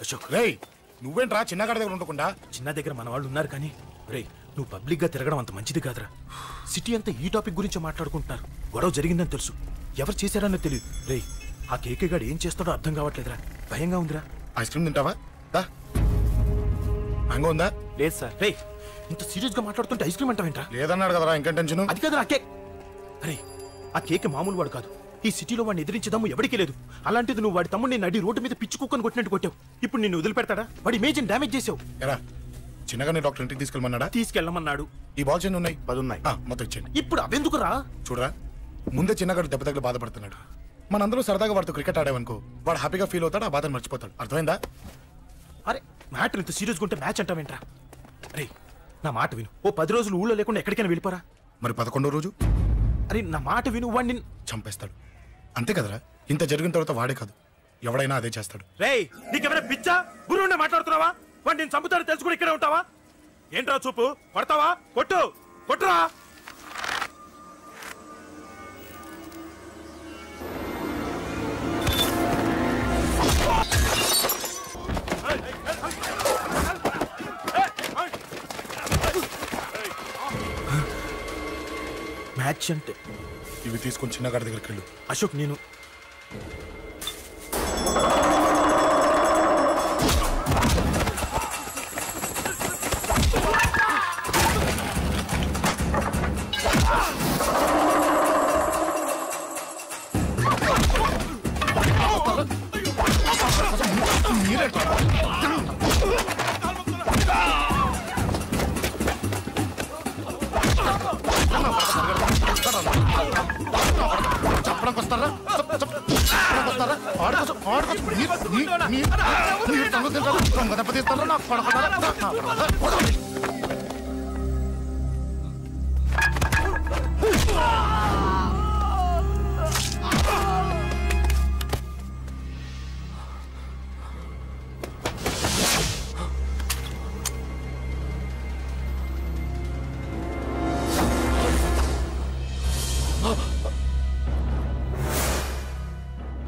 అశోక్ రేయ్ నువ్వేంట్రా చిన్నగాడి దగ్గర ఉండకుండా? చిన్న దగ్గర మన వాళ్ళు ఉన్నారు కానీ రేయ్ నువ్వు పబ్లిక్ గా తిరగడం అంత మంచిది కాదురా. సిటీ అంతా ఈ టాపిక్ గురించి మాట్లాడుకుంటున్నారు. గొడవ జరిగిందని తెలుసు, ఎవరు చేశారన్నది తెలియదు. రేయ్ ఆ కేకే గాడు ఏం చేస్తాడో అర్థం కావట్లేదురా, భయంగా ఉందిరా. ఐస్ క్రీమ్ తింటావా? మ్యాంగో ఉందా? లేదు సార్. రేయ్ ఇంత సీరియస్ గా మాట్లాడుతుంటే ఐస్ క్రీమ్ అంటావేంట్రా? లేదన్నాడు కదరా, ఇంకా టెన్షన్. అది కాదు ఆ కేక్. అరే ఆ కేక్ మామూలు వాడు కాదు. ఈ సిటీలో వాడిని ఎదిరించేదమ్ము ఎవరికీ లేదు. అలాంటిది నువ్వు వాడి తమ్ముడిని నడి రోడ్డు మీద పిచ్చి కుక్కను కొట్టినట్టు కొట్టావు. ఇప్పుడు నిన్ను వదిలిపెడతాడా? వాడి ఇమేజ్ డ్యామేజ్ చేసావు. ఎరా చిన్నగానే డాక్టర్ ఇంటికి తీసుకెళ్ళమన్నాడా? తీసుకెళ్ళమన్నాడు. ఈ బాల్స్ ఎన్ని ఉన్నాయి? 10 ఉన్నాయి. మొత్తం ఇచ్చేయండి. ఇప్పుడు అవెందుకురా? చూడరా ముందే చిన్నగాడు దెబ్బ తగిలి బాధపడుతున్నాడు. మనందరూ సరదాగా వాడితో క్రికెట్ ఆడామనుకో, వాడు హ్యాపీగా ఫీల్ అవుతాడు, ఆ బాధను మర్చిపోతాడు. అర్థమైందా? అరే మ్యాటర్ ఇంత సీరియస్గా ఉంటే మ్యాచ్ అంటావేంట్రా? అరే నా మాట విను. ఓ 10 రోజులు ఊళ్ళో లేకుండా ఎక్కడికైనా వెళ్ళిపోరా. మరి 11వ రోజు? అరే నా మాట విను, వాడిని చంపేస్తాడు. అంతే కదరా? ఇంత జరిగిన తర్వాత వాడే కాదు, ఎవడైనా అదే చేస్తాడు. రేయ్ నీకెవరైనా పిచ్చా గురువునే మాట్లాడుతున్నావా? వాడు నేను చంపుతాడు తెలుసు కూడా ఇక్కడే ఉంటావా? ఏంట్రా చూపు? కొడతావా? కొట్టు కొట్టురా. మ్యాచ్ అంటే ఇవి తీసుకొని చిన్నగాడి దగ్గరికి వెళ్ళు. అశోక్ నేను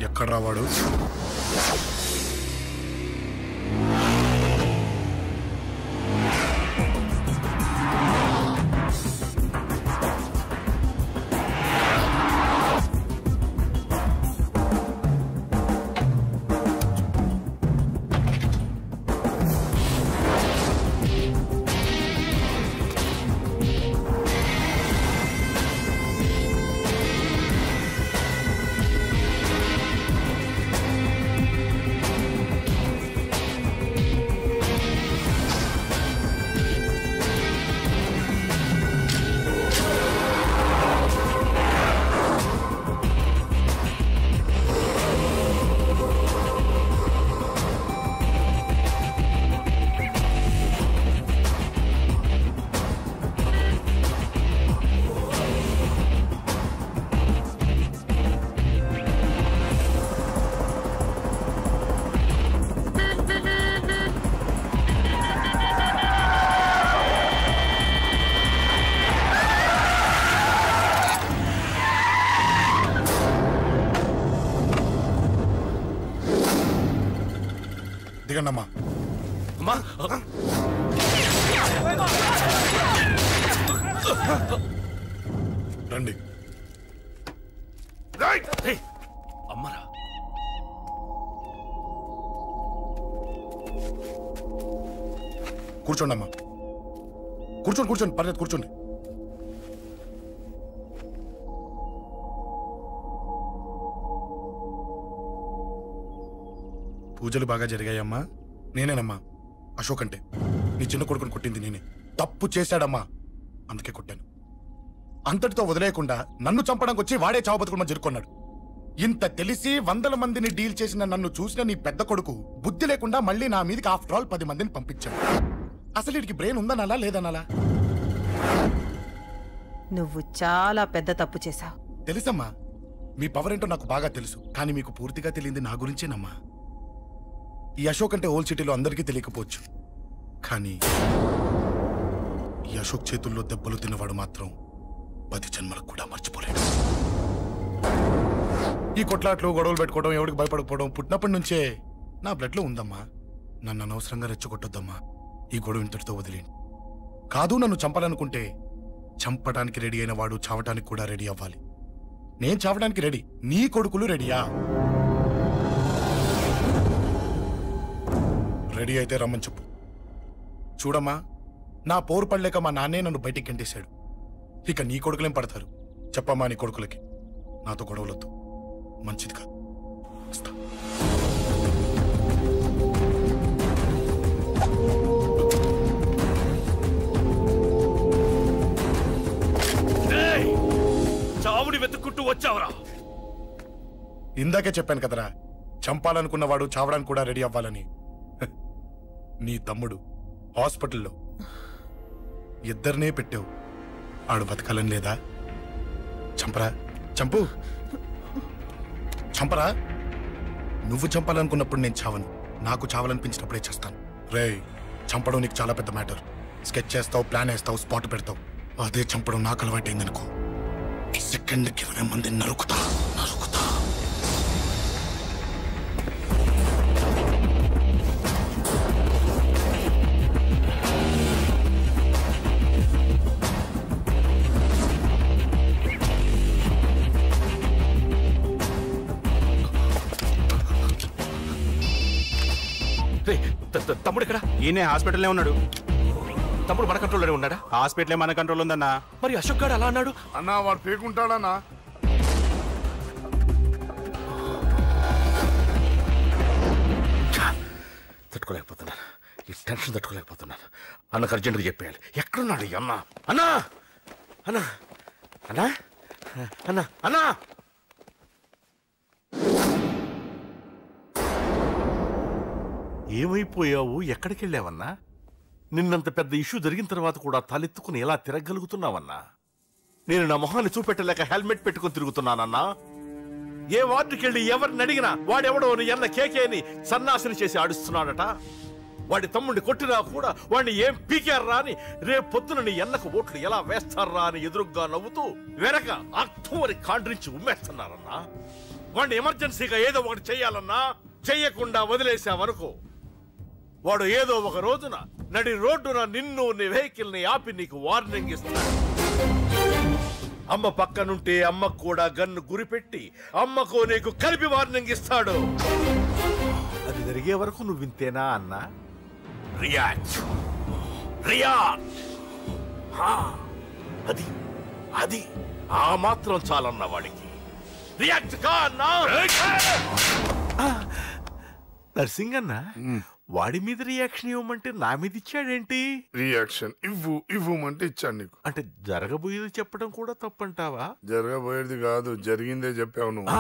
ఎక్కడ రావాడు? దిగండమ్మా. రండి. అమ్మరా కూర్చోండి అమ్మా. కూర్చోండి కూర్చోండి, పర్లేదు కూర్చోండి. పూజలు బాగా జరిగాయమ్మా? నేనేనమ్మా అశోక్ అంటే. నీ చిన్న కొడుకుని కొట్టింది నేనే. తప్పు చేశాడమ్మా, అందుకే కొట్టాను. అంతటితో వదిలేయకుండా నన్ను చంపడానికి వచ్చి వాడే చావు బతుకుని జరుపుకున్నాడు. ఇంత తెలిసి 100 మందిని డీల్ చేసిన నన్ను చూసిన నీ పెద్ద కొడుకు బుద్ధి లేకుండా మళ్ళీ నా మీదకి ఆఫ్టర్ ఆల్ 10 మందిని పంపించాడు. అసలు వీడికి బ్రెయిన్ ఉందనాలా లేదనాలా? నువ్వు చాలా పెద్ద తప్పు చేశావు. తెలుసమ్మా, మీ పవర్ ఏంటో నాకు బాగా తెలుసు. కానీ మీకు పూర్తిగా తెలియంది నా గురించేనమ్మా. ఈ అశోక్ అంటే ఓల్డ్ సిటీలో అందరికీ తెలియకపోవచ్చు, కానీ ఈ అశోక్ చేతుల్లో దెబ్బలు తిన్నవాడు మాత్రం 10 జన్మలకు కూడా మర్చిపోలేడు. ఈ కొట్లాట్లు గొడవలు పెట్టుకోవడం, ఎవరికి భయపడకపోవడం పుట్టినప్పటి నుంచే నా బ్లడ్ లో ఉందమ్మా. నన్ను అనవసరంగా రెచ్చగొట్టొద్దమ్మా. ఈ గొడవ ఇంతటితో వదిలేండి. కాదు, నన్ను చంపాలనుకుంటే చంపడానికి రెడీ అయిన వాడు చావటానికి కూడా రెడీ అవ్వాలి. నేను చావడానికి రెడీ, నీ కొడుకులు రెడీయా? రెడీ అయితే రమ్మని చెప్పు. చూడమ్మా, నా పోరు పడలేక మా నాన్నే నన్ను బయటికి గంటేశాడు. ఇక నీ కొడుకులేం పడతారు? చెప్పమ్మా నీ కొడుకులకి నాతో గొడవలొద్దు, మంచిది కాదు. వస్తా. చావుని వెతుక్కుంటూ వచ్చావరా? ఇందాకే చెప్పాను కదరా, చంపాలనుకున్నవాడు చావడానికి కూడా రెడీ అవ్వాలని. నీ తమ్ముడు హాస్పిటల్లో ఇద్దరినే పెట్టావు, ఆడు బతకాలని లేదా? చంపరా, చంపు, చంపరా. నువ్వు చంపాలనుకున్నప్పుడు నేను చావను, నాకు చావాలనిపించినప్పుడే చేస్తాను. రేయ్, చంపడం నీకు చాలా పెద్ద మ్యాటర్. స్కెచ్ చేస్తావు, ప్లాన్ వేస్తావు, స్పాట్ పెడతావు. అదే చంపడం నాకు అలవాటైందనుకో, సెకండ్కి 20 మంది నరుకుతా. తమ్ముడు ఇక్కడ? ఈయనే హాస్పిటల్లో ఉన్నాడు. తమ్ముడు మన కంట్రోల్లోనే ఉన్నాడా? హాస్పిటలే మన కంట్రోల్ ఉందన్నా. మరి అశోక్ గారు అలా అన్నాడు? అన్నా, వాడు పేకుంటాడన్నా. తట్టుకోలేకపోతున్నాను, ఈ టెన్షన్ తట్టుకోలేకపోతున్నాను. అన్నకు అర్జెంటుగా చెప్పేయాలి. ఎక్కడున్నాడు ఈ అన్న? అన్నా, అన్నా, అన్నా, అన్నా, అన్నా. ఏమైపోయావు? ఎక్కడికి వెళ్ళావన్నా? నిన్నంత పెద్ద ఇష్యూ జరిగిన తర్వాత కూడా తలెత్తుకుని ఎలా తిరగలుగుతున్నావన్నా? నేను నా మొహాన్ని చూపెట్టలేక హెల్మెట్ పెట్టుకుని తిరుగుతున్నానన్నా. ఏ వార్డుకి వెళ్ళి ఎవరిని అడిగినా వాడెవడో నీ అన్న కేకేని సన్నాసిని చేసి ఆడిస్తున్నాడట. వాడి తమ్ముడిని కొట్టినా కూడా వాడిని ఏం పీకారా అని రేపు పొద్దున నీ అన్నకు ఓట్లు ఎలా వేస్తారా అని ఎదురుగ్గా నవ్వుతూ వెనక అర్థమని కాండ్రించి ఉమ్మేస్తున్నారన్నా. వాడిని ఎమర్జెన్సీగా ఏదో ఒకటి చెయ్యాలన్నా, చెయ్యకుండా వదిలేసావనుకో, వాడు ఏదో ఒక రోజున నడి రోడ్డున నిన్ను, నీ వెహికల్ ని ఆపి నీకు వార్నింగ్ ఇస్తాడు. అమ్మ పక్కనుంటే అమ్మకు కూడా గన్ను గురిపెట్టి అమ్మకు నీకు కలిపి వార్నింగ్ ఇస్తాడు. అది జరిగే వరకు నువ్వు వింతేనా అన్నా? React, react. అది అది ఆ మాత్రం చాలన్న వాడికి. రియాక్ట్ కా అన్నా. నర్సింగ్ అన్న, వాడి మీద రియాక్షన్ ఇవ్వమంటే నా మీద ఇచ్చాడేంటి? రియాక్షన్ ఇవ్వమంటే ఇచ్చాను నీకు. అంటే జరగబోయేది చెప్పడం కూడా తప్పంటావా? జరగబోయేది కాదు, జరిగిందే చెప్పావు నువ్వు.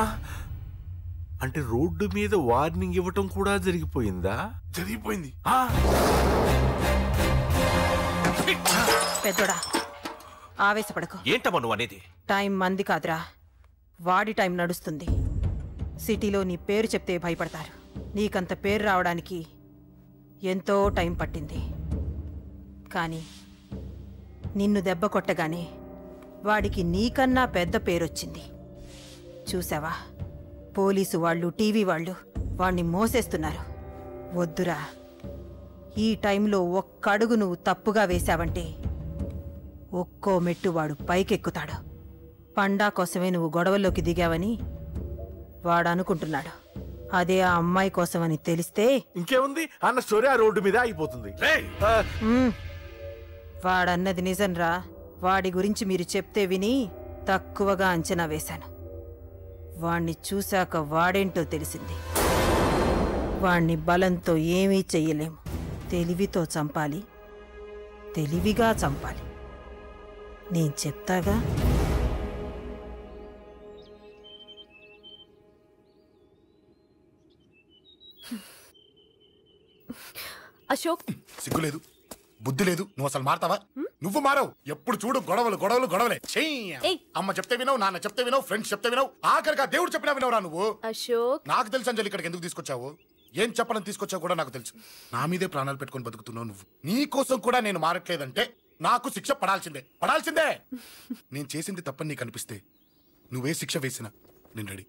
అంటే రోడ్డు మీద వార్నింగ్ ఇవ్వటం కూడా జరిగిపోయిందా? జరిగిపోయింది. పెద్దోడా, ఆవేశపడకు. ఏంటమ్మా నువ్వు అనేది? టైం మంది కాదురా, వాడి టైం నడుస్తుంది. సిటీలో నీ పేరు చెప్తే భయపడతారు. నీకంత పేరు రావడానికి ఎంతో టైం పట్టింది. కానీ నిన్ను దెబ్బ కొట్టగానే వాడికి నీకన్నా పెద్ద పేరొచ్చింది. చూసావా, పోలీసు వాళ్ళు, టీవీ వాళ్ళు వాణ్ణి మోసేస్తున్నారు. వద్దురా, ఈ టైంలో ఒక్కడుగు నువ్వు తప్పుగా వేశావంటే ఒక్కో మెట్టు వాడు పైకెక్కుతాడు. పండా కోసమే నువ్వు గొడవల్లోకి దిగావని వాడు అనుకుంటున్నాడు. అదే ఆ అమ్మాయి కోసమని తెలిస్తే ఇంకేముంది, అన్న స్టోరీ ఆ రోడ్డు మీద ఆగిపోతుంది. వాడన్నది నిజంరా. వాడి గురించి మీరు చెప్తే విని తక్కువగా అంచనా వేశాను. వాణ్ణి చూశాక వాడేంటో తెలిసింది. వాణ్ణి బలంతో ఏమీ చెయ్యలేము. తెలివితో చంపాలి, తెలివిగా చంపాలి. నేను చెప్తాగా. అశోక్, సిగ్గులేదు, బుద్ధి లేదు. నువ్వు అసలు మారతావా? నువ్వు మారవు. ఎప్పుడు చూడు గొడవలు గొడవలు గొడవలే. అమ్మ చెప్తే వినవు, నాన్న చెప్తే వినవు, ఫ్రెండ్స్ చెప్తే వినవు, ఆఖరిగా దేవుడు చెప్పినా వినవురా నువ్వు. అశోక్, నాకు తెలుసు అంజలి ఇక్కడికి ఎందుకు తీసుకొచ్చావు, ఏం చెప్పడం తీసుకొచ్చావు కూడా నాకు తెలుసు. నా మీదే ప్రాణాలు పెట్టుకొని బతుకుతున్నావు నువ్వు. నీ కోసం కూడా నేను మారట్లేదంటే నాకు శిక్ష పడాల్సిందే, పడాల్సిందే. నేను చేసింది తప్పని నీకు అనిపిస్తే నువ్వే శిక్ష వేసినా నేను రెడీ.